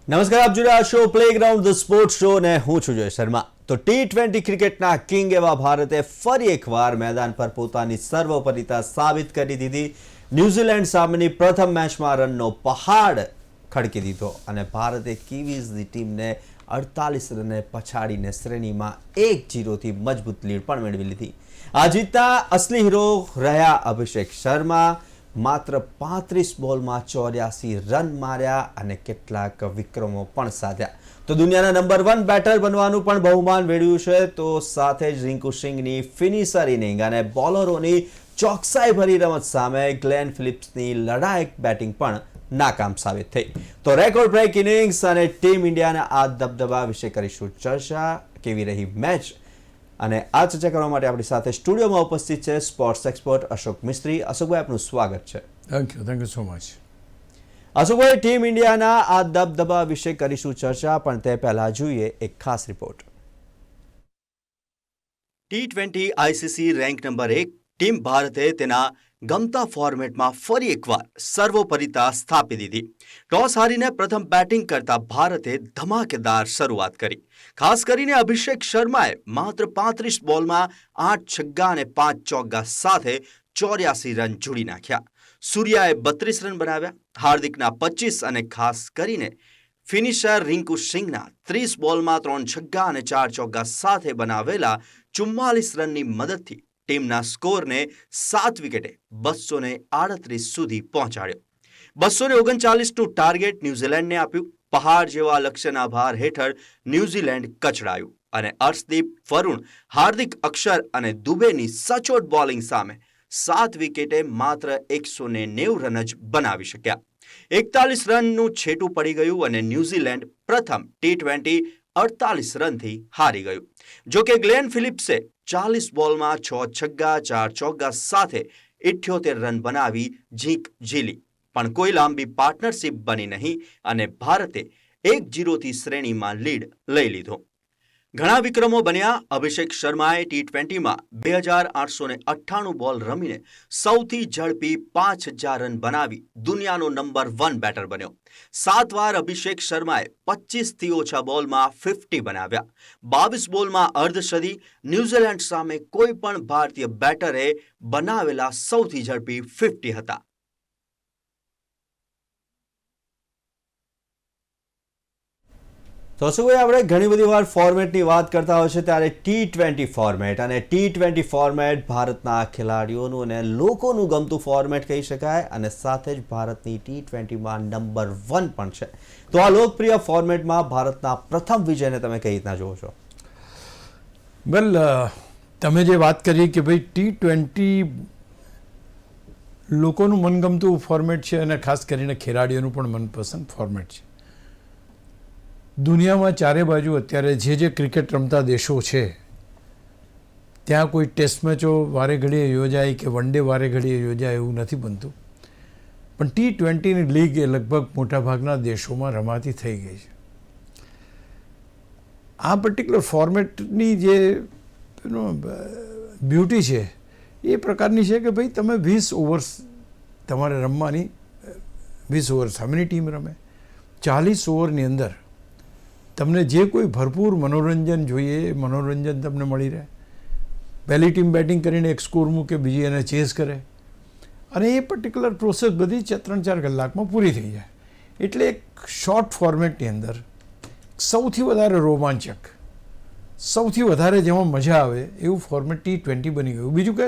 નમસ્કાર, આપ જોઈ રહ્યા છો પ્લેગ્રાઉન્ડ ધ સ્પોર્ટ્સ શો ને હું છું જય શર્મા. તો T20 ક્રિકેટના કિંગ એવા ભારતે ફરી એકવાર મેદાન પર પોતાની સર્વોપરિતા સાબિત કરી દીધી. ન્યૂઝીલેન્ડ સામેની પ્રથમ મેચમાં રનનો પહાડ ખડકી દીધો અને ભારતે કિવીઝની ટીમને 48 રને પછાડીને શ્રેણીમાં 1-0થી મજબૂત લીડ પણ મેળવી લીધી. આ જીતના અસલી હીરો રહ્યા અભિષેક શર્મા. માત્ર 35 બોલમાં 84 રન માર્યા અને કેટલાક વિક્રમો પણ સાધ્યા. તો દુનિયાના નંબર 1 બેટર બનવાનું પણ બહુમાન મેળવ્યું છે. તો સાથે જ રિંકુ સિંઘની ફિનિશર ઇનિંગ અને બોલરોની ચોકસાઈભરી રમત સામે ગ્લેન ફિલિપ્સની લડાયક બેટિંગ પણ નાકામ સાબિત થઈ. તો રેકોર્ડ બ્રેક ઇનિંગ્સ અને ટીમ ઇન્ડિયાના આ દબદબા વિશે કરીશું ચર્ચા. કેવી રહી મેચ અને આ ચર્ચા કરવા માટે આપણી સાથે સ્ટુડિયોમાં ઉપસ્થિત છે સ્પોર્ટ્સ એક્સપર્ટ અશોક મિસ્ત્રી. અશોકભાઈ, આપનું સ્વાગત છે. Thank you so much. Ashokbhai, team ઇન્ડિયાના આ દબદબા વિશે કરીશું ચર્ચા, પણ તે પહેલા જોઈએ એક ખાસ report. T20 ICC rank number 1 team ભારતે તેના ગમતા ફોર્મેટમાં ફરી એકવાર સર્વોપરિતા સ્થાપી દીધી. ટોસ હારીને પ્રથમ બેટિંગ કરતા ભારતે ધમાકેદાર શરૂઆત કરી. ખાસ કરીને અભિષેક શર્માએ માત્ર 35 બોલમાં 8 છગ્ગા અને 5 ચોગ્ગા સાથે 84 રન જોડી નાખ્યા. સૂર્યાએ 32 રન બનાવ્યા. હાર્દિકના 25 અને ખાસ કરીને ફિનિશર રિંકુ સિંઘના 30 બોલમાં 3 છગ્ગા અને 4 ચોગ્ગા સાથે બનાવેલા 44 રનની મદદથી ટીમના સ્કોરને 7 વિકેટે 238 સુધી પહોંચાડ્યો. 239નું ટાર્ગેટ ન્યૂઝીલેન્ડને આપ્યું. પહાડ જેવા લક્ષ્યના ભાર હેઠળ ન્યૂઝીલેન્ડ કચડાયું અને અર્શદીપ, વરુણ, હાર્દિક, અક્ષર અને દુબેની સચોટ બોલિંગ સામે 7 વિકેટે માત્ર 190 રન જ બનાવી શક્યા. 41 રનનું છેટું પડી ગયું અને ન્યૂઝીલેન્ડ પ્રથમ T20 48 રનથી હારી ગયું. જો કે ગ્લેન ફિલિપ્સે 40 બોલમાં 6 છગ્ગા 4 ચોગ્ગા સાથે 78 રન બનાવી જીંક ઝીલી, પણ કોઈ લાંબી પાર્ટનરશિપ બની નહીં અને ભારતે 1-0થી શ્રેણીમાં લીડ લઈ લીધો. ઘણા વિક્રમો બન્યા. અભિષેક શર્માએ T20માં 2898 બોલ રમીને સૌથી ઝડપી 5000 રન બનાવી દુનિયાનો નંબર 1 બેટર બન્યો. 7 વાર અભિષેક શર્માએ 25થી ઓછા બોલમાં 50 બનાવ્યા. 22 બોલમાં અર્ધસદી. ન્યૂઝીલેન્ડ સામે કોઈ પણ ભારતીય બેટરે બનાવેલા સૌથી ઝડપી 50 હતા. તો શું આપણે ઘણી બધી વાર ફોર્મેટની વાત કરતા હોય છે, ત્યારે T20 ફોર્મેટ અને T20 ફોર્મેટ ભારતના ખેલાડીઓનું અને લોકોનું ગમતું ફોર્મેટ કહી શકાય અને સાથે જ ભારતની T20માં નંબર 1 પણ છે. તો આ લોકપ્રિય ફોર્મેટમાં ભારતના પ્રથમ વિજયને તમે કઈ રીતના જોવો છો? વેલ, તમે જે વાત કરી કે ભાઈ T20 લોકોનું મનગમતું ફોર્મેટ છે અને ખાસ કરીને ખેલાડીઓનું પણ મનપસંદ ફોર્મેટ છે. દુનિયામાં ચારે બાજુ અત્યારે જે ક્રિકેટ રમતા દેશો છે ત્યાં કોઈ ટેસ્ટ મેચો વારે ઘડીએ યોજાય કે વન ડે વારે ઘડીએ યોજાય એવું નથી બનતું, પણ T20ની લીગ એ લગભગ મોટાભાગના દેશોમાં રમાતી થઈ ગઈ છે. આ પર્ટિક્યુલર ફોર્મેટની જે બ્યુટી છે એ પ્રકારની છે કે ભાઈ તમે 20 ઓવર્સ તમારે રમવાની. 20 ઓવર સામેની ટીમ રમે. 40 ઓવરની અંદર તમને જે કોઈ ભરપૂર મનોરંજન જોઈએ એ મનોરંજન તમને મળી રહે. પહેલી ટીમ બેટિંગ કરીને એક સ્કોર મૂકે, બીજી એને ચેઝ કરે અને એ પર્ટિક્યુલર પ્રોસેસ બધી 3-4 કલાકમાં પૂરી થઈ જાય. એટલે એક શોર્ટ ફોર્મેટની અંદર સૌથી વધારે રોમાંચક, સૌથી વધારે જેમાં મજા આવે એવું ફોર્મેટ T20 બની ગયું. બીજું કે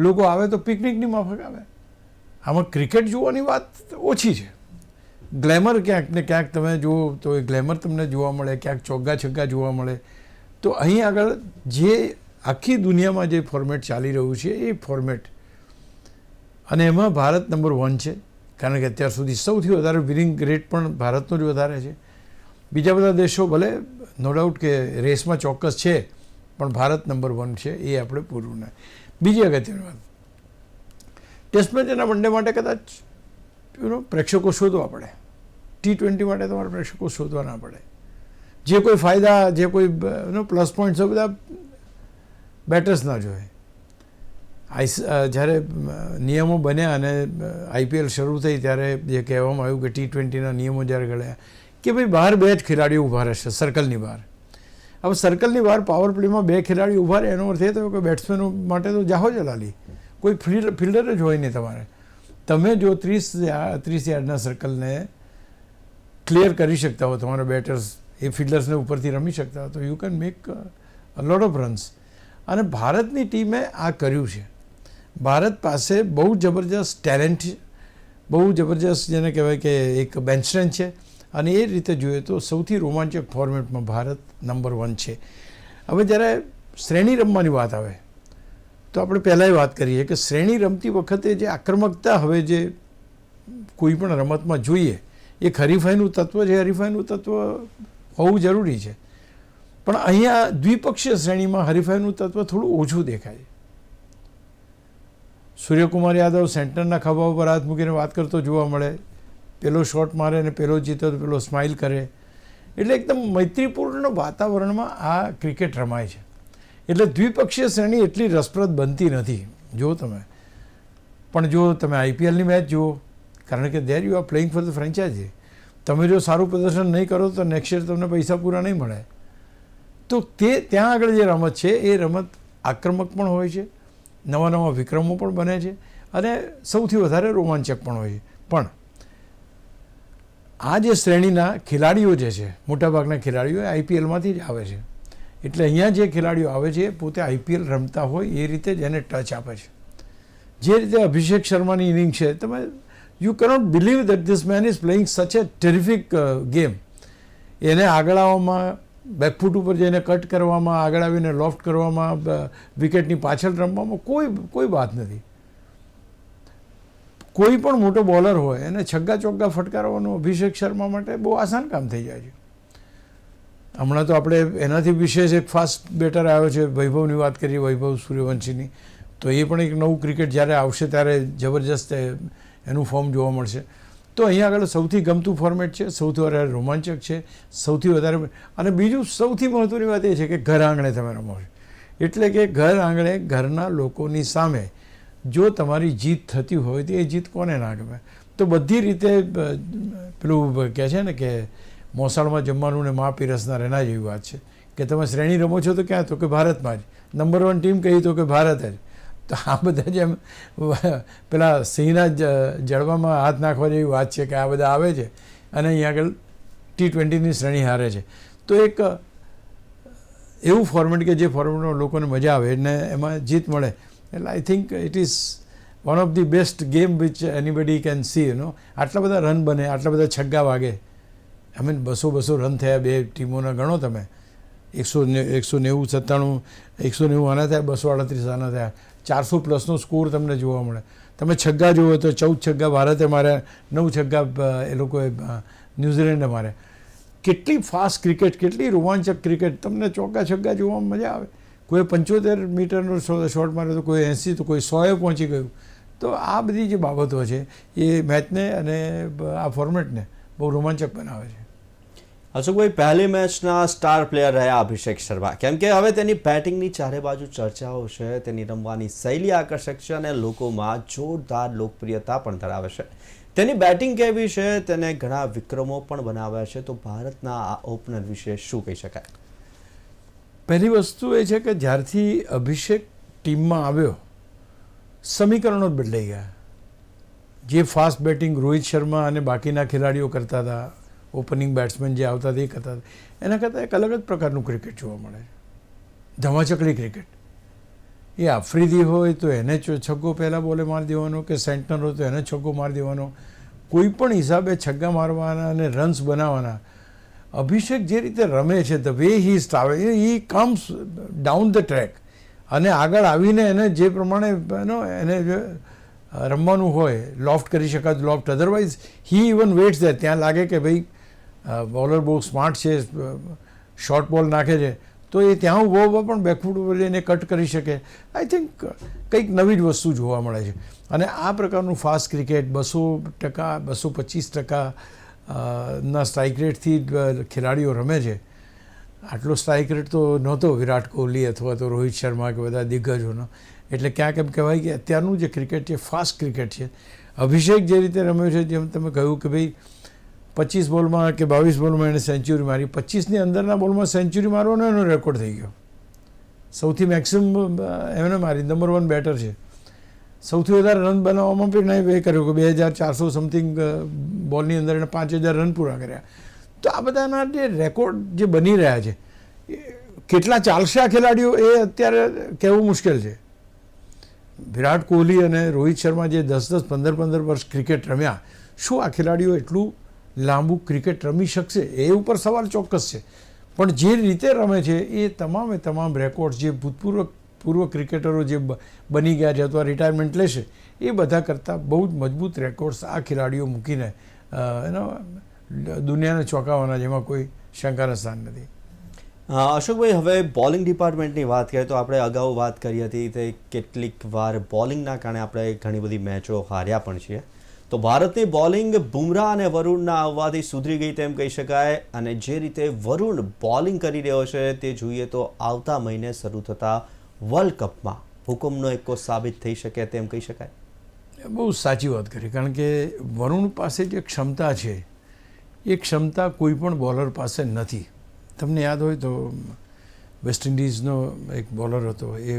લોકો આવે તો પિકનિકની માફક આવે. આમાં ક્રિકેટ જોવાની વાત ઓછી છે. ગ્લેમર ક્યાંક ને ક્યાંક તમે જુઓ તો એ ગ્લેમર તમને જોવા મળે, ક્યાંક ચોગ્ગા છગ્ગા જોવા મળે. તો અહીં આગળ જે આખી દુનિયામાં જે ફોર્મેટ ચાલી રહ્યું છે એ ફોર્મેટ, અને એમાં ભારત નંબર 1 છે કારણ કે અત્યાર સુધી સૌથી વધારે વિનિંગ રેટ પણ ભારતનો જ વધારે છે. બીજા બધા દેશો ભલે નો ડાઉટ કે રેસમાં ચોક્કસ છે, પણ ભારત નંબર 1 છે એ આપણે પૂરું ના. બીજી અગત્યની વાત, ટેસ્ટ મેચ એના વન ડે માટે કદાચ પ્રેક્ષકો શોધવા પડે. T20 માટે તમારે પ્રેક્ષકો શોધવા ના પડે. જે કોઈ ફાયદા, જે કોઈ પ્લસ પોઈન્ટ્સ બધા બેટર્સના જોઈએ. જ્યારે નિયમો બન્યા અને IPL શરૂ થઈ ત્યારે જે કહેવામાં આવ્યું કે T20ના નિયમો જ્યારે ઘડ્યા કે ભાઈ બહાર 2 જ ખેલાડીઓ ઊભા રહેશે સર્કલની બહાર. હવે સર્કલની બહાર પાવર પ્લેમાં 2 ખેલાડીઓ ઊભા રહે એનો અર્થ એ થયો કે બેટ્સમેનો માટે તો જાહો જલાલી, કોઈ ફિલ્ડર જ હોય નહીં તમારે. તમે જો 30 યાર્ડના સર્કલને ક્લિયર કરી શકતા હો, તમારા બેટર્સ એ ફિલ્ડર્સને ઉપરથી રમી શકતા હો, તો you can make a lot of runs. અને ભારતની ટીમે આ કર્યું છે. ભારત પાસે બહુ જબરજસ્ત ટેલેન્ટ છે, બહુ જબરજસ્ત જેને કહેવાય કે એક બેન્ચ સ્ટ્રેન્થ છે. અને એ રીતે જોઈએ તો સૌથી રોમાંચક ફોર્મેટમાં ભારત નંબર 1 છે. હવે જ્યારે શ્રેણી રમવાની વાત આવે તો આપણે પહેલાંય વાત કરીએ કે શ્રેણી રમતી વખતે જે આક્રમકતા હવે જે કોઈ પણ રમતમાં જોઈએ, એક હરીફાઈનું તત્વ છે. હરીફાઈનું તત્વ હોવું જરૂરી છે, પણ અહીંયા દ્વિપક્ષીય શ્રેણીમાં હરીફાઈનું તત્વ થોડું ઓછું દેખાય છે. સૂર્યકુમાર યાદવ સેન્ટરના ખભા ઉપર હાથ મૂકીને વાત કરતો જોવા મળે, પેલો શોટ મારે અને પેલો જીતે તો પેલો સ્માઇલ કરે. એટલે એકદમ મૈત્રીપૂર્ણ વાતાવરણમાં આ ક્રિકેટ રમાય છે. એટલે દ્વિપક્ષીય શ્રેણી એટલી રસપ્રદ બનતી નથી જો તમે. પણ જો તમે આઈપીએલની મેચ જુઓ, કારણ કે there you are playing for the franchise, તમે જો સારું પ્રદર્શન નહીં કરો તો નેક્સ્ટ યર તમને પૈસા પૂરા નહીં મળે. તો ત્યાં આગળ જે રમત છે એ રમત આક્રમક પણ હોય છે, નવા નવા વિક્રમો પણ બને છે અને સૌથી વધારે રોમાંચક પણ હોય છે. પણ આ જે શ્રેણીના ખેલાડીઓ જે છે, મોટાભાગના ખેલાડીઓ આઈપીએલમાંથી જ આવે છે. એટલે અહીંયા જે ખેલાડીઓ આવે છે પોતે આઈપીએલ રમતા હોય એ રીતે જ એને ટચ આપે છે. જે રીતે અભિષેક શર્માની ઇનિંગ છે, તમે you cannot believe that this man is playing such a terrific game. એને આગળ આવવામાં, બેકફૂટ ઉપર જઈને કટ કરવામાં, આગળ આવીને લોફ્ટ કરવામાં, વિકેટની પાછળ રમવામાં કોઈ વાત નથી. કોઈ પણ મોટો બોલર હોય એને છગ્ગા ચોગ્ગા ફટકારવાનું અભિષેક શર્મા માટે બહુ આસાન કામ થઈ જાય છે. હમણાં તો આપણે એનાથી વિશેષ એક ફાસ્ટ બેટર આવ્યો છે, વૈભવની વાત કરીએ, વૈભવ સૂર્યવંશીની. તો એ પણ એક નવું ક્રિકેટ જ્યારે આવશે ત્યારે જબરજસ્ત એનું ફોર્મ જોવા મળશે. તો અહીંયા આગળ સૌથી ગમતું ફોર્મેટ છે, સૌથી વધારે રોમાંચક છે, સૌથી વધારે. અને બીજું સૌથી મહત્ત્વની વાત એ છે કે ઘર આંગણે તમે રમો છો. એટલે કે ઘર આંગણે ઘરના લોકોની સામે જો તમારી જીત થતી હોય તો એ જીત કોને ના ગમે. તો બધી રીતે પેલું કહે છે ને કે મોસાળમાં જમવાનું ને મા પીરસનાર, એના જેવી વાત છે કે તમે શ્રેણી રમો છો તો ક્યાં, તો કે ભારતમાં જ. નંબર 1 ટીમ કહી તો કે ભારત જ. તો આ બધા જેમ પેલા સિંહના જડવામાં હાથ નાખવા જેવી વાત છે કે આ બધા આવે છે અને અહીંયા આગળ T20ની શ્રેણી હારે છે. તો એક એવું ફોર્મેટ કે જે ફોર્મેટમાં લોકોને મજા આવે અને એમાં જીત મળે. એટલે I think it is one of the best game which anybody can see. આટલા બધા રન બને, આટલા બધા છગ્ગા વાગે. આઈ મીન 200 રન થયા બે ટીમોના, ગણો તમે. 190, 97, 190 આના થયા, 238 આના થયા, 400+ સ્કોર તમને જોવા મળે. તમે છગ્ગા જુઓ તો 14 છગ્ગા ભારતે માર્યા, 9 છગ્ગા એ લોકોએ ન્યૂઝીલેન્ડે માર્યા. કેટલી ફાસ્ટ ક્રિકેટ, કેટલી રોમાંચક ક્રિકેટ. તમને ચોગ્ગા છગ્ગા જોવામાં મજા આવે. કોઈ 75 મીટરનો શોટ માર્યો તો કોઈ 80, તો કોઈ 100એ પહોંચી ગયું. તો આ બધી જે બાબતો છે એ મેચને અને આ ફોર્મેટને બહુ રોમાંચક બનાવે છે. અશોકભાઈ, પહેલી મેચના સ્ટાર પ્લેયર રહ્યા અભિષેક શર્મા, કેમ કે હવે તેની બેટિંગની ચારે બાજુ ચર્ચાઓ છે, તેની રમવાની શૈલી આકર્ષક છે અને લોકોમાં જોરદાર લોકપ્રિયતા પણ ધરાવે છે. તેની બેટિંગ કેવી છે, તેને ઘણા વિક્રમો પણ બનાવ્યા છે. તો ભારતના આ ઓપનર વિશે શું કહી શકાય? પહેલી વસ્તુ એ છે કે જ્યારથી અભિષેક ટીમમાં આવ્યો સમીકરણો જ બદલાઈ ગયા. જે ફાસ્ટ બેટિંગ રોહિત શર્મા અને બાકીના ખેલાડીઓ કરતા હતા, ઓપનિંગ બેટ્સમેન જે આવતા હતા એ કરતા હતા, એના કરતાં એક અલગ જ પ્રકારનું ક્રિકેટ જોવા મળે છે. ધમાચકડી ક્રિકેટ. એ આફ્રિદી હોય તો એને છગ્ગો પહેલાં બોલે મારી દેવાનો, કે સેન્ટનર હોય તો એને છગ્ગો મારી દેવાનો. કોઈ પણ હિસાબે છગ્ગા મારવાના અને રન્સ બનાવવાના. અભિષેક જે રીતે રમે છે, the way he he comes down the track અને આગળ આવીને એને જે પ્રમાણે એને રમવાનું હોય, લોફ્ટ કરી શકાય loft, otherwise he even waits there. ત્યાં લાગે કે ભાઈ બોલર બહુ સ્માર્ટ છે, શોર્ટ બોલ નાખે છે, તો એ ત્યાં ઊભો ઊભો પણ બેકફૂટ ઉપર જઈને કટ કરી શકે. આઈ થિંક કંઈક નવી જ વસ્તુ જોવા મળે છે. અને આ પ્રકારનું ફાસ્ટ ક્રિકેટ 200%, 225% ના સ્ટ્રાઇક રેટથી ખેલાડીઓ રમે છે. આટલો સ્ટ્રાઇક રેટ તો નહોતો વિરાટ કોહલી અથવા તો રોહિત શર્મા કે બધા દિગ્ગજોનો. એટલે ક્યાંક એમ કહેવાય કે અત્યારનું જે ક્રિકેટ છે ફાસ્ટ ક્રિકેટ છે. અભિષેક જે રીતે રમ્યો છે, જેમ તમે કહ્યું કે ભાઈ 25 બોલમાં કે 22 બોલમાં એણે સેન્ચુરી મારી, 25ની અંદરના બોલમાં સેન્ચુરી મારવાનો એનો રેકોર્ડ થઈ ગયો. સૌથી મેક્સિમમ એમને મારી, નંબર 1 બેટર છે. સૌથી વધારે રન બનાવવામાં પણ નહીં એ કર્યું કે 2400 સમથિંગ બોલની અંદર એણે 5000 રન પૂરા કર્યા. તો આ બધાના જે રેકોર્ડ જે બની રહ્યા છે, કેટલા ચાલશે આ ખેલાડીઓ એ અત્યારે કહેવું મુશ્કેલ છે. વિરાટ કોહલી અને રોહિત શર્મા જે 10-10, 15-15 વર્ષ ક્રિકેટ રમ્યા, શું આ ખેલાડીઓ એટલું લાંબુ ક્રિકેટ રમી શકશે એ ઉપર સવાલ ચોક્કસ છે. પણ જે રીતે રમે છે એ તમામ રેકોર્ડ્સ જે પૂર્વ ક્રિકેટરો જે બની ગયા છે અથવા રિટાયરમેન્ટ લેશે એ બધા કરતાં બહુ જ મજબૂત રેકોર્ડ્સ આ ખેલાડીઓ મૂકીને દુનિયાને ચોંકાવવાના, જેમાં કોઈ શંકાના સ્થાન નથી. અશોકભાઈ, હવે બોલિંગ ડિપાર્ટમેન્ટની વાત કરીએ તો આપણે અગાઉ વાત કરી હતી તે કેટલીક વાર બોલિંગના કારણે આપણે ઘણી બધી મેચો હાર્યા પણ છીએ. તો ભારતની બોલિંગ બુમરાહ અને વરુણના આવવાથી સુધરી ગઈ તેમ કહી શકાય. અને જે રીતે વરુણ બોલિંગ કરી રહ્યો છે તે જોઈએ તો આવતા મહિને શરૂ થતા વર્લ્ડ કપમાં હુકમનો એકો સાબિત થઈ શકે તેમ કહી શકાય. બહુ સાચી વાત કરી, કારણ કે વરુણ પાસે જે ક્ષમતા છે એ ક્ષમતા કોઈ પણ બોલર પાસે નથી. તમને યાદ હોય તો વેસ્ટ ઇન્ડિઝનો એક બોલર હતો, એ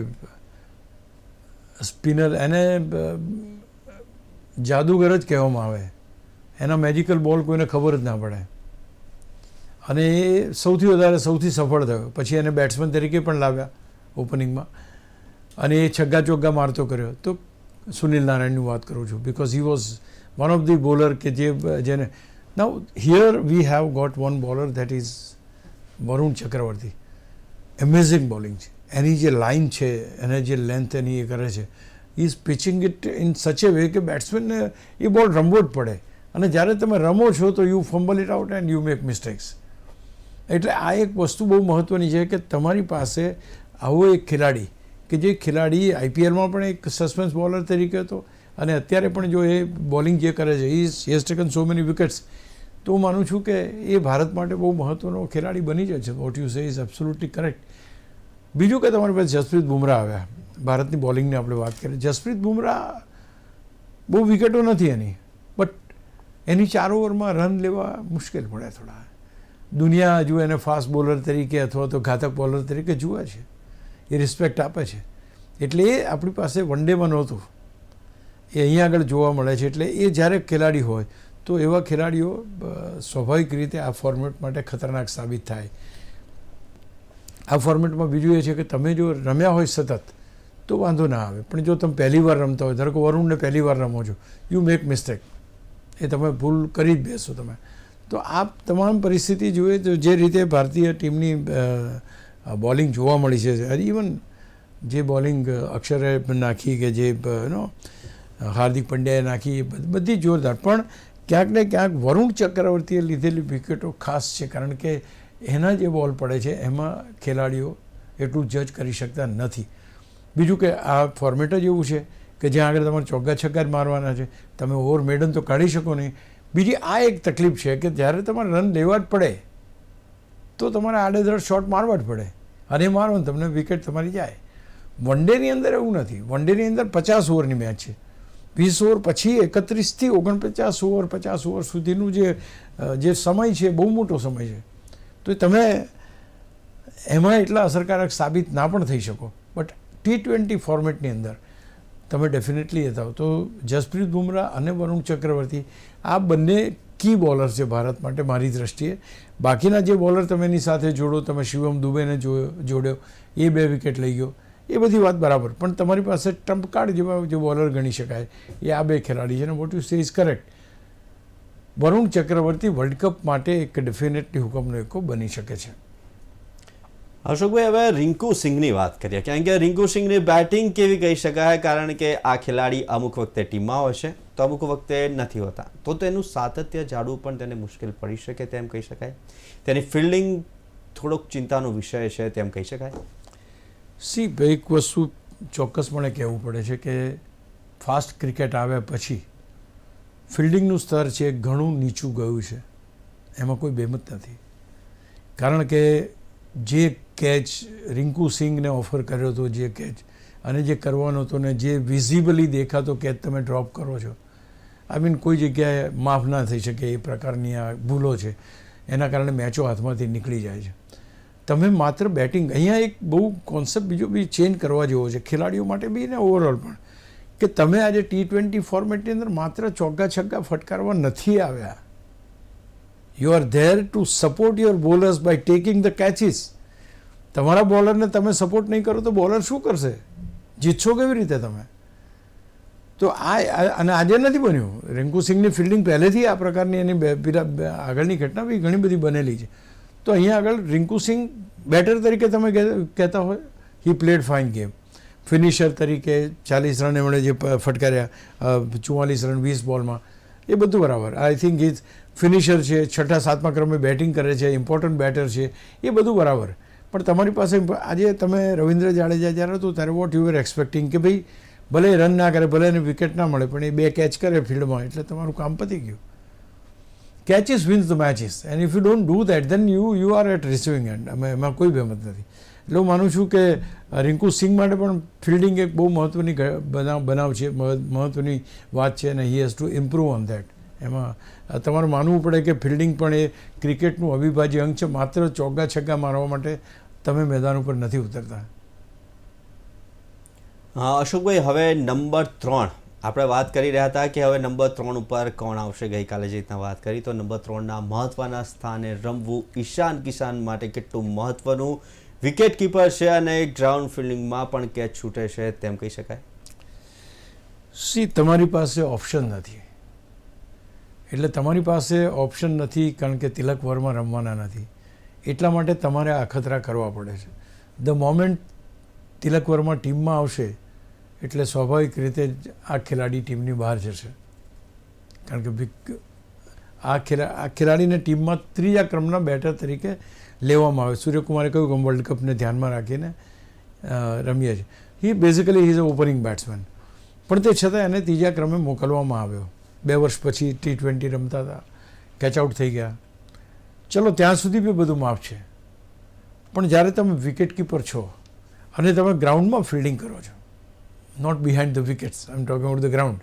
સ્પિનર, એને જાદુગર જ કહેવામાં આવે, એના મેજિકલ બોલ કોઈને ખબર જ ના પડે, અને એ સૌથી સફળ થયો. પછી એને બેટ્સમેન તરીકે પણ લાવ્યા ઓપનિંગમાં, અને એ છગ્ગા ચોગ્ગા મારતો કર્યો. તો સુનિલ નારાયણની વાત કરું છું, because he was one of the bowler કે જેને now here we have got one bowler that is Varun Chakravarthy. Amazing bowling છે એની, જે લાઇન છે એને જે લેન્થ એની એ કરે છે, is pitching it in such A way કે બેટ્સમેનને એ બોલ રમવો જ પડે. અને જ્યારે તમે રમો છો તો you fumble it out and you make mistakes. એટલે આ એક વસ્તુ બહુ મહત્ત્વની છે કે તમારી પાસે આવો એક ખેલાડી, કે જે ખેલાડી IPLમાં પણ એક સસ્પેન્સ બોલર તરીકે હતો, અને અત્યારે પણ જો એ બોલિંગ જે કરે છે, he has taken so many wickets, તો હું માનું છું કે એ ભારત માટે બહુ મહત્ત્વનો ખેલાડી બની જાય છે. Vote you say is absolutely correct. બીજું કે તમારી પાસે જસપ્રીત બુમરાહ આવ્યા. ભારતની બોલિંગની આપણે વાત કરીએ, જસપ્રીત બુમરાહ બહુ વિકેટો નથી એની, બટ એની 4 ઓવરમાં રન લેવા મુશ્કેલ પડે થોડા. દુનિયા હજુ એને ફાસ્ટ બોલર તરીકે અથવા તો ઘાતક બોલર તરીકે જુએ છે, એ રિસ્પેક્ટ આપે છે. એટલે એ આપણી પાસે વન ડેમાં નહોતું, એ અહીંયા આગળ જોવા મળે છે. એટલે એ જ્યારે ખેલાડી હોય તો એવા ખેલાડીઓ સ્વાભાવિક રીતે આ ફોર્મેટ માટે ખતરનાક સાબિત થાય. આ ફોર્મેટમાં બીજું એ છે કે તમે જો રમ્યા હોય સતત તો વાંધો ના આવે, પણ જો તમે પહેલી વાર રમતા હોય, ધારો કે વરુણને પહેલી વાર રમો છો, યુ મેક મિસ્ટેક, એ તમે ભૂલ કરી જ બેસો તમે. તો આ તમામ પરિસ્થિતિ જોઈએ તો જે રીતે ભારતીય ટીમની બોલિંગ જોવા મળી છે, ઇવન જે બોલિંગ અક્ષરે નાખી કે જે હાર્દિક પંડ્યાએ નાખી, બધી જોરદાર. પણ ક્યાંક ને ક્યાંક વરુણ ચક્રવર્તીએ લીધેલી વિકેટો ખાસ છે, કારણ કે એના જે બોલ પડે છે એમાં ખેલાડીઓ એટલું જજ કરી શકતા નથી. બીજું કે આ ફોર્મેટ જ એવું છે કે જ્યાં આગળ તમારે ચોગ્ગા છગ્ગા જ મારવાના છે, તમે ઓવર મેડન તો કાઢી શકો નહીં. બીજી આ એક તકલીફ છે કે જ્યારે તમારે રન લેવા જ પડે તો તમારે આડેધડ શોટ મારવા જ પડે, અને મારો ને તમને વિકેટ તમારી જાય. વન ડેની અંદર એવું નથી. વન ડેની અંદર 50 ઓવરની મેચ છે, 20 ઓવર પછી 31થી 49 ઓવર, 50 ઓવર સુધીનું જે સમય છે બહુ મોટો સમય છે. તો તમે એમાં એટલા અસરકારક સાબિત ના પણ થઈ શકો. બટ T20 ફોર્મેટની અંદર તમે ડેફિનેટલી એ થાવ તો જસપ્રીત બુમરાહ અને વરુણ ચક્રવર્તી આ બંને કી બોલર છે ભારત માટે મારી દ્રષ્ટિએ. બાકીના જે બોલર તમે એની સાથે જોડો, તમે શિવમ દુબેને જોડ્યો, એ 2 વિકેટ લઈ ગયો, એ બધી વાત બરાબર, પણ તમારી પાસે ટ્રમ્પ કાર્ડ જેવા જે બોલર ગણી શકાય એ આ 2 ખેલાડી છે. અને what you say is correct. Varun Chakravarthy world cup માટે એક ડેફિનેટલી હુકમનો એકો બની શકે છે. અશોકભાઈ, હવે રિંકુ સિંઘની વાત કરીએ, કારણ કે રિંકુ સિંઘની બેટિંગ કેવી કહી શકાય, કારણ કે આ ખેલાડી અમુક વખતે ટીમમાં હોય છે તો અમુક વખતે નથી હોતા, તો તેનું સાતત્ય જાળવું પણ તેને મુશ્કેલ પડી શકે તેમ કહી શકાય. તેની ફિલ્ડિંગ થોડોક ચિંતાનો વિષય છે તેમ કહી શકાય. એક વસ્તુ ચોક્કસપણે કહેવું પડે છે કે ફાસ્ટ ક્રિકેટ આવ્યા પછી ફિલ્ડિંગનું સ્તર છે ઘણું નીચું ગયું છે, એમાં કોઈ બેમત નથી. કારણ કે જે કેચ રિંકુ સિંઘને ઓફર કર્યો હતો, જે કેચ અને જે કરવાનો હતો ને જે વિઝિબલી દેખાતો કેચ તમે ડ્રોપ કરો છો, આઈ મીન કોઈ જગ્યાએ માફ ના થઈ શકે એ પ્રકારની આ ભૂલો છે, એના કારણે મેચો હાથમાંથી નીકળી જાય છે. તમે માત્ર બેટિંગ, અહીંયા એક બહુ કોન્સેપ્ટ બીજો બી ચેન્જ કરવા જેવો છે ખેલાડીઓ માટે બી ને ઓવરઓલ પણ, કે તમે આજે T20 ફોર્મેટની અંદર માત્ર ચોગ્ગા છગ્ગા ફટકારવા નથી આવ્યા. You are there to support your bowlers by taking the catches. તમારા બોલરને તમે સપોર્ટ નહીં કરો તો બોલર શું કરશે? જીતશો કેવી રીતે તમે? તો અને આજે નથી બન્યું. રિંકુ સિંહની ફિલ્ડિંગ પહેલેથી આ પ્રકારની એની આગળની ઘટના બી ઘણી બધી બનેલી છે. તો અહીંયા આગળ રિંકુ સિંહ બેટર તરીકે તમે કહેતા હોય, he played fine game. Finisher તરીકે 40 રન એમણે જે ફટકાર્યા, 44 રન 20 બોલમાં, એ બધું બરાબર. આઈ થિંક ઇઝ ફિનિશર છે, 6ઠા 7મા ક્રમે બેટિંગ કરે છે, ઇમ્પોર્ટન્ટ બેટર છે, એ બધું બરાબર. પણ તમારી પાસે આજે તમે રવિન્દ્ર જાડેજા જ્યારે હતો ત્યારે વોટ યુ આર એક્સપેક્ટિંગ કે ભાઈ ભલે રન ના કરે, ભલે એને વિકેટ ના મળે, પણ એ 2 કેચ કરે ફિલ્ડમાં એટલે તમારું કામ પતી ગયું. Catches wins the matches and if you don't do that then you are at receiving end. એમાં કોઈ બહેમત નથી. એટલે હું માનું છું કે રિંકુ સિંહ માટે પણ ફિલ્ડિંગ એક બહુ મહત્ત્વની બનાવ છે, મહત્ત્વની વાત છે, અને he has to improve on that. એમાં તમારે માનવું પડે કે ફિલ્ડિંગ પણ એ ક્રિકેટનું અવિભાજ્ય અંગ છે. માત્ર ચોગ્ગા છગ્ગા મારવા માટે તમે મેદાન ઉપર નથી ઉતરતા. અશોકભાઈ, હવે નંબર 3 આપણે વાત કરી રહ્યા હતા કે હવે નંબર 3 ઉપર કોણ આવશે. ગઈકાલે જે રીતના વાત કરી તો નંબર 3ના મહત્ત્વના સ્થાને રમવું ઈશાન કિશન માટે કેટલું મહત્ત્વનું. વિકેટ કીપર છે અને ગ્રાઉન્ડ ફિલ્ડિંગમાં પણ કેચ છૂટે છે તેમ કહી શકાય. તમારી પાસે ઓપ્શન નથી. એટલે તમારી પાસે ઓપ્શન નથી કારણ કે તિલક વર્મા રમવાના નથી, એટલા માટે તમારે આ અખતરા કરવા પડે છે. ધ મોમેન્ટ તિલક વર્મા ટીમમાં આવશે એટલે સ્વાભાવિક રીતે જ આ ખેલાડી તિલકની બહાર જશે. કારણ કે આ ખેલાડીને ટીમમાં 3જા ક્રમના બેટર તરીકે લેવામાં આવે. સૂર્યકુમારે કહ્યું કે વર્લ્ડ કપને ધ્યાનમાં રાખીને રમીએ છીએ. He basically he is a opening batsman, પણ તે છતાં એને 3જા ક્રમે મોકલવામાં આવ્યો. 2 વર્ષ પછી T20 રમતા હતા, કેચ આઉટ થઈ ગયા. ચલો ત્યાં સુધી બી બધું માફ છે, પણ જ્યારે તમે વિકેટ કીપર છો અને તમે ગ્રાઉન્ડમાં ફિલ્ડિંગ કરો છો, not behind the wickets, I am talking about the ground,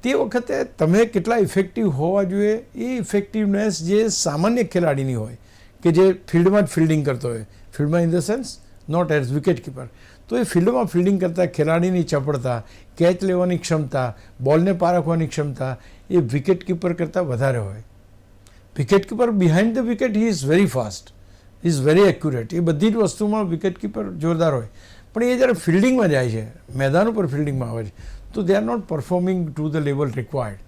તે વખતે તમે કેટલા ઇફેક્ટિવ હોવા જોઈએ એ ઇફેક્ટિવનેસ જે સામાન્ય ખેલાડીની હોય કે જે ફિલ્ડમાં જ ફિલ્ડિંગ કરતો હોય, ફિલ્ડમાં in the sense not as wicket keeper, તો એ ફિલ્ડમાં ફિલ્ડિંગ કરતા ખેલાડીની ચપળતા, કેચ લેવાની ક્ષમતા, બોલને પારખવાની ક્ષમતા એ વિકેટ કીપર કરતાં વધારે હોય. Wicket keeper behind the wicket he is very fast, is very accurate, એ બધી જ વસ્તુમાં વિકેટ કીપર જોરદાર હોય. પણ એ જ્યારે ફિલ્ડિંગમાં જાય છે, મેદાન ઉપર ફિલ્ડિંગમાં આવે છે, તો they are not performing to the level required.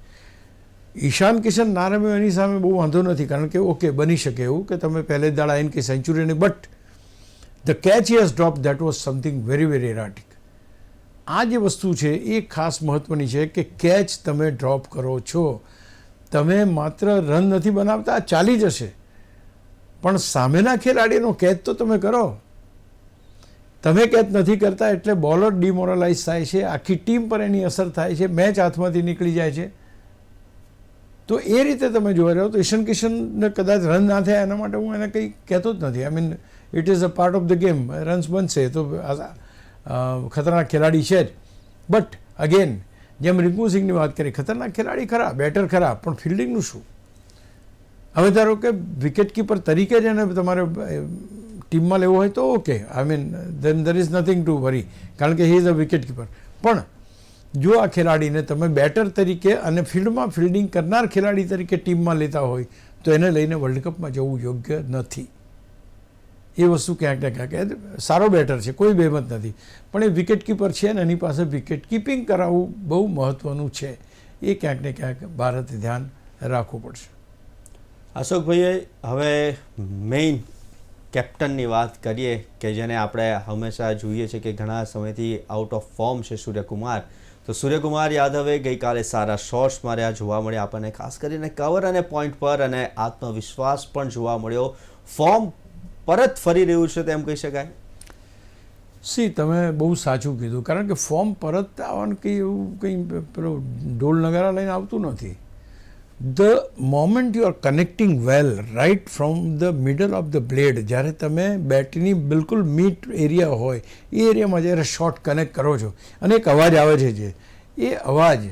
Ishan Kishan ના રમ્યો એની સામે બહુ વાંધો નથી, કારણ કે ઓકે બની શકે એવું કે તમે પહેલે જ દાડા આવીને કે સેન્ચુરી નહીં, but the catch he has drop that was something very very erratic. આ જે વસ્તુ છે એ ખાસ મહત્ત્વની છે કે કેચ તમે ડ્રોપ કરો છો, તમે માત્ર રન નથી બનાવતા, ચાલી જશે, પણ સામેના ખેલાડીનો કેચ તો તમે કરો. તમે કેચ નથી કરતા એટલે બોલર ડિમોરલાઇઝ થાય છે, આખી ટીમ પર એની અસર થાય છે, મેચ હાથમાંથી નીકળી જાય છે. તો એ રીતે તમે જોવા જાઓ તો ઈશાન કિશનને કદાચ રન ના થયા એના માટે હું એને કંઈ કહેતો જ નથી. I mean it is a part of the game, runs બનશે તો ખતરનાક ખેલાડી છે જ. બટ અગેન જેમ રિંકુ સિંહની વાત કરી, ખતરનાક ખેલાડી ખરા, બેટર ખરા, પણ ફિલ્ડિંગનું શું? હવે ધારો કે વિકેટ કીપર તરીકે જ એને તમારે ટીમમાં લેવો હોય તો ઓકે, આઈ મીન દેન ધર ઇઝ નથિંગ ટુ વરી, કારણ કે હી ઇઝ અ વિકેટ કીપર. પણ જો આ ખેલાડીને તમે બેટર તરીકે અને ફિલ્ડમાં ફિલ્ડિંગ કરનાર ખેલાડી તરીકે ટીમમાં લેતા હોય તો એને લઈને વર્લ્ડ કપમાં જવું યોગ્ય નથી. એ વસ્તુ ક્યાંક ને ક્યાંક સારો બેટર છે, કોઈ બહેમત નથી, પણ એ વિકેટ કીપર છે ને એની પાસે વિકેટ કીપિંગ કરાવવું બહુ મહત્ત્વનું છે. એ ક્યાંક ને ક્યાંક ભારતે ધ્યાન રાખવું પડશે. અશોકભાઈએ હવે મેઇન કેપ્ટનની વાત કરીએ કે જેને આપણે હંમેશા જોઈએ છે કે ઘણા સમયથી આઉટ ઓફ ફોર્મ છે સૂર્યકુમાર. તો સૂર્યકુમાર યાદવે ગઈકાલે સારા શોટ્સ માર્યા જોવા મળ્યા આપણને, ખાસ કરીને કવર અને પોઈન્ટ પર, અને આત્મવિશ્વાસ પણ જોવા મળ્યો. ફોર્મ પરત ફરી રહ્યું છે તેમ કહી શકાય. તમે બહુ સાચું કીધું, કારણ કે ફોર્મ પરત આવવાનું કંઈ એવું કંઈ પેલો ઢોલ નગારા લઈને આવતું નથી. The moment you are connecting well right from the middle of the blade, જ્યારે તમે બેટની બિલકુલ મીટ એરિયા હોય એ એરિયામાં જ્યારે શોટ કનેક્ટ કરો છો અને એક અવાજ આવે છે, જે એ અવાજ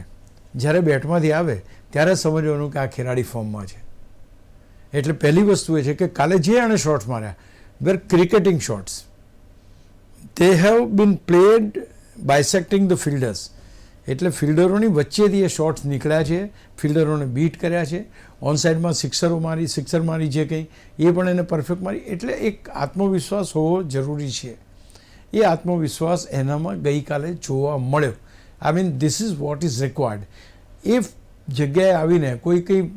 જ્યારે બેટમાંથી આવે ત્યારે સમજવાનું કે આ ખેલાડી ફોર્મમાં છે. એટલે પહેલી વસ્તુ એ છે કે કાલે જે એણે શોટ્સ માર્યા were cricketing shots. They have been played bisecting the fielders. એટલે ફિલ્ડરોની વચ્ચેથી એ શોટ્સ નીકળ્યા છે, ફિલ્ડરોને બીટ કર્યા છે, ઓન સાઇડમાં સિક્સર મારી જે કંઈ એ પણ એને પરફેક્ટ મારી. એટલે એક આત્મવિશ્વાસ હોવો જરૂરી છે. એ આત્મવિશ્વાસ એનામાં ગઈકાલે જોવા મળ્યો. I mean this is what is required. એ જગ્યાએ આવીને કોઈ કંઈ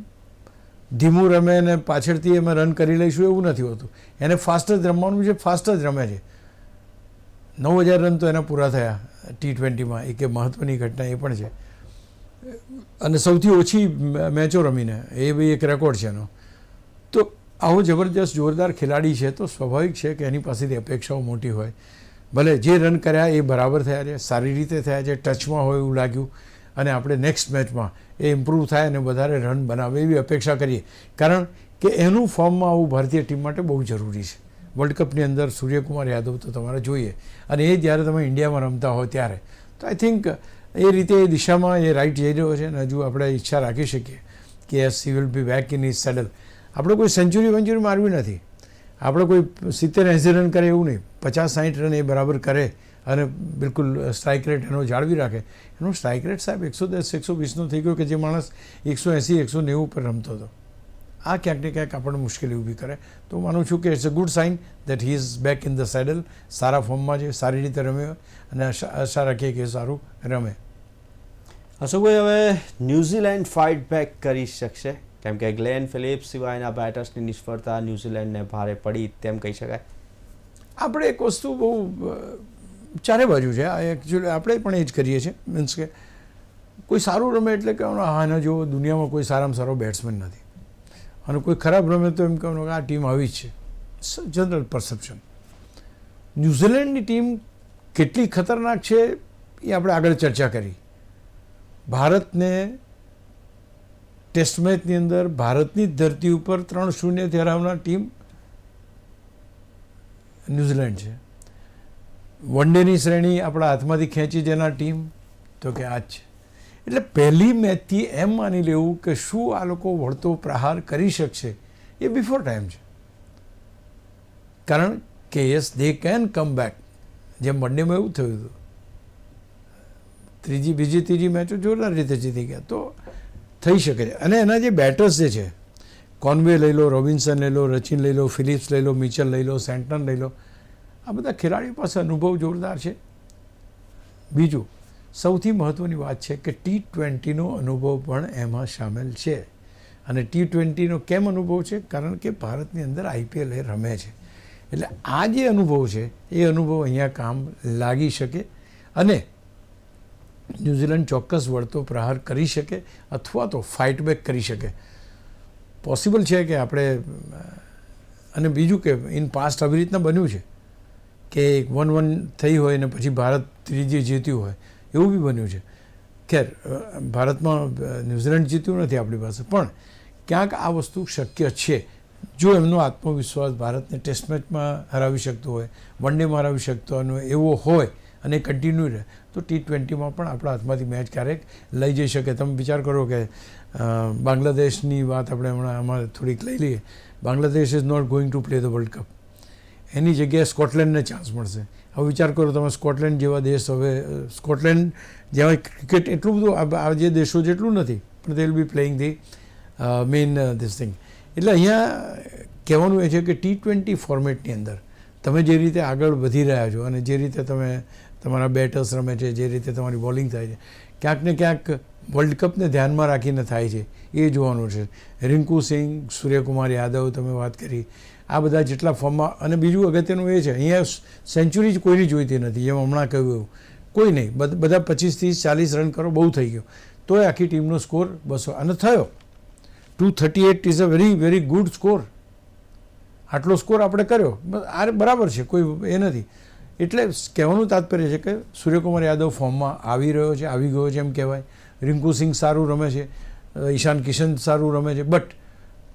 ધીમું રમે ને પાછળથી અમે રન કરી લઈશું એવું નથી હોતું. એને ફાસ્ટ જ રમવાનું છે, ફાસ્ટ જ રમે છે. 9,000 રન તો એના પૂરા થયા T20માં. એક મહત્ત્વની ઘટના એ પણ છે. અને સૌથી ઓછી મેચો રમીને એ બી એક રેકોર્ડ છે એનો. તો આવો જબરજસ્ત જોરદાર ખેલાડી છે તો સ્વાભાવિક છે કે એની પાસેથી અપેક્ષાઓ મોટી હોય. ભલે જે રન કર્યા એ બરાબર થયા છે, સારી રીતે થયા છે, ટચમાં હોય એવું લાગ્યું, અને આપણે નેક્સ્ટ મેચમાં એ ઇમ્પ્રૂવ થાય અને વધારે રન બનાવે એવી અપેક્ષા કરીએ. કારણ કે એનું ફોર્મમાં આવવું ભારતીય ટીમ માટે બહુ જરૂરી છે. વર્લ્ડ કપની અંદર સૂર્યકુમાર યાદવ તો તમારે જોઈએ, અને એ જ્યારે તમે ઇન્ડિયામાં રમતા હોય ત્યારે. તો આઈ થિંક એ રીતે એ દિશામાં એ રાઈટ જઈ રહ્યો છે. અને હજુ આપણે ઈચ્છા રાખી શકીએ કે yes he will be back in his saddle. આપણે કોઈ સેન્ચુરી મારવી નથી, આપણે કોઈ 70-80 રન કરે એવું નહીં. 50-60 રન એ બરાબર કરે અને બિલકુલ સ્ટ્રાઇક રેટ એનો જાળવી રાખે. એનો સ્ટ્રાઇક રેટ સાહેબ 110-120નો થઈ ગયો કે જે માણસ 180-190 પર રમતો હતો. આ ક્યાંક ને ક્યાંક આપણને મુશ્કેલી ઊભી કરે. તો માનું છું કે it's a good sign that he is back in the saddle. સારા ફોર્મમાં છે, સારી રીતે રમ્યો, અને આશા રાખીએ કે સારું રમે. અશોકભાઈ, હવે ન્યૂઝીલેન્ડ ફાઇટ બેક કરી શકશે? કેમ કે ગ્લેન ફિલિપ્સ સિવાયના બેટર્સની નિષ્ફળતા ન્યૂઝીલેન્ડને ભારે પડી તેમ કહી શકાય. આપણે એક વસ્તુ બહુ ચારે બાજુ છે. આ એકચ્યુઅલી આપણે પણ એ જ કરીએ છીએ. મીન્સ કે કોઈ સારું રમે એટલે કહેવાનું હા એના જેવો દુનિયામાં કોઈ સારામાં સારો બેટ્સમેન નથી, અને કોઈ ખરાબ રમે તો એમ કહેવાનું કે આ ટીમ આવી જ છે. General perception. ન્યૂઝીલેન્ડની ટીમ કેટલી ખતરનાક છે એ આપણે આગળ ચર્ચા કરી. ભારતને ટેસ્ટ મેચની અંદર ભારતની ધરતી ઉપર 3-0થી હરાવનાર ટીમ ન્યૂઝીલેન્ડ છે. વન ડેની શ્રેણી આપણા હાથમાંથી ખેંચી જનાર ટીમ તો કે આ જ છે. એટલે પહેલી મેચથી એમ માની લેવું કે શું આ લોકો વળતો પ્રહાર કરી શકશે એ બિફોર ટાઈમ છે. કારણ કે yes they can come back. જેમ વન ડેમાં એવું થયું હતું, ત્રીજી મેચો જોરદાર રીતે જીતી ગયા. તો થઈ શકે છે. અને એના જે બેટર્સ જે છે, કોનવે લઈ લો, રોબિન્સન લઈ લો, રચિન લઈ લો, ફિલિપ્સ લઈ લો, મિચલ લઈ લો, સેન્ટન લઈ લો, આ બધા ખેલાડીઓ પાસે અનુભવ જોરદાર છે. બીજું સૌથી મહત્ત્વની વાત છે કે T20નો અનુભવ પણ એમાં સામેલ છે. અને T20નો કેમ અનુભવ છે? કારણ કે ભારતની અંદર IPL એ રમે છે. એટલે આ જે અનુભવ છે એ અનુભવ અહીંયા કામ લાગી શકે, અને ન્યૂઝીલેન્ડ ચોક્કસ વળતો પ્રહાર કરી શકે અથવા તો ફાઇટ બેક કરી શકે. પોસિબલ છે કે આપણે, અને બીજું કે ઇન પાસ્ટ આવી રીતના બન્યું છે કે 1-1 થઈ હોય ને પછી ભારત ત્રીજી જીત્યું હોય, એવું બી બન્યું છે. ખેર ભારતમાં ન્યૂઝીલેન્ડ જીત્યું નથી આપણી પાસે, પણ ક્યાંક આ વસ્તુ શક્ય છે. જો એમનો આત્મવિશ્વાસ ભારતને ટેસ્ટ મેચમાં હરાવી શકતો હોય, વન ડેમાં હરાવી શકતો એવો હોય અને કન્ટિન્યુ રહે તો T20માં પણ આપણા હાથમાંથી મેચ ક્યારેક લઈ જઈ શકે. તમે વિચાર કરો કે બાંગ્લાદેશની વાત આપણે હમણાં આમાં થોડીક લઈ લઈએ. Bangladesh is not going to play the World Cup. એની જગ્યાએ સ્કોટલેન્ડને ચાન્સ મળશે. હવે વિચાર કરો તમે, સ્કોટલેન્ડ જેવા દેશ, હવે સ્કોટલેન્ડ જેવા ક્રિકેટ એટલું બધું આ જે દેશો જેટલું નથી, પણ they will be playing the main this thing. એટલે અહીંયા કહેવાનું એ છે કે T20 ફોર્મેટની અંદર તમે જે રીતે આગળ વધી રહ્યા છો અને જે રીતે તમે તમારા બેટર્સ રમે છે, જે રીતે તમારી બોલિંગ થાય છે, ક્યાંક ને ક્યાંક વર્લ્ડ કપને ધ્યાનમાં રાખીને થાય છે એ જોવાનું છે. રિંકુ સિંહ, સૂર્યકુમાર યાદવ તમે વાત કરી, આ બધા જેટલા ફોર્મમાં. અને બીજું અગત્યનું એ છે અહીંયા સેન્ચુરી જ કોઈની જોઈતી નથી. જેમ હમણાં કહ્યું એવું કોઈ નહીં, બધા 25-30-40 રન કરો બહુ થઈ ગયો. તો એ આખી ટીમનો સ્કોર 200 અને થયો 238 is a very very good score. આટલો સ્કોર આપણે કર્યો, આ બરાબર છે, કોઈ એ નથી. એટલે કહેવાનું તાત્પર્ય છે કે સૂર્યકુમાર યાદવ ફોર્મમાં આવી રહ્યો છે, આવી ગયો છે એમ કહેવાય. રિંકુ સિંહ સારું રમે છે, ઈશાન કિશન સારું રમે છે, બટ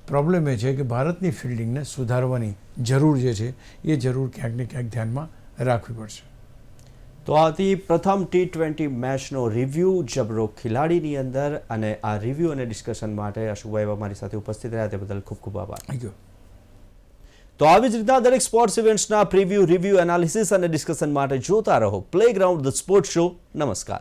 પ્રોબ્લેમ એ છે કે ભારતની ફિલ્ડિંગને સુધારવાની જરૂર જે છે એ જરૂર ક્યાંક ને ક્યાંક ધ્યાનમાં રાખવી પડશે. તો આથી પ્રથમ T20 મેચનો રિવ્યૂ જબરો ખેલાડીની અંદર, અને આ રિવ્યૂ અને ડિસ્કશન માટે અશુભાઈ અમારી સાથે ઉપસ્થિત રહ્યા તે બદલ ખૂબ ખૂબ આભાર. Thank you. તો આવી જ રીતના દરેક સ્પોર્ટ્સ ઇવેન્ટ્સના પ્રિવ્યૂ, રિવ્યૂ, એનાલિસિસ અને ડિસ્કશન માટે જોતા રહો પ્લેગ્રાઉન્ડ ધ સ્પોર્ટ્સ શો. નમસ્કાર.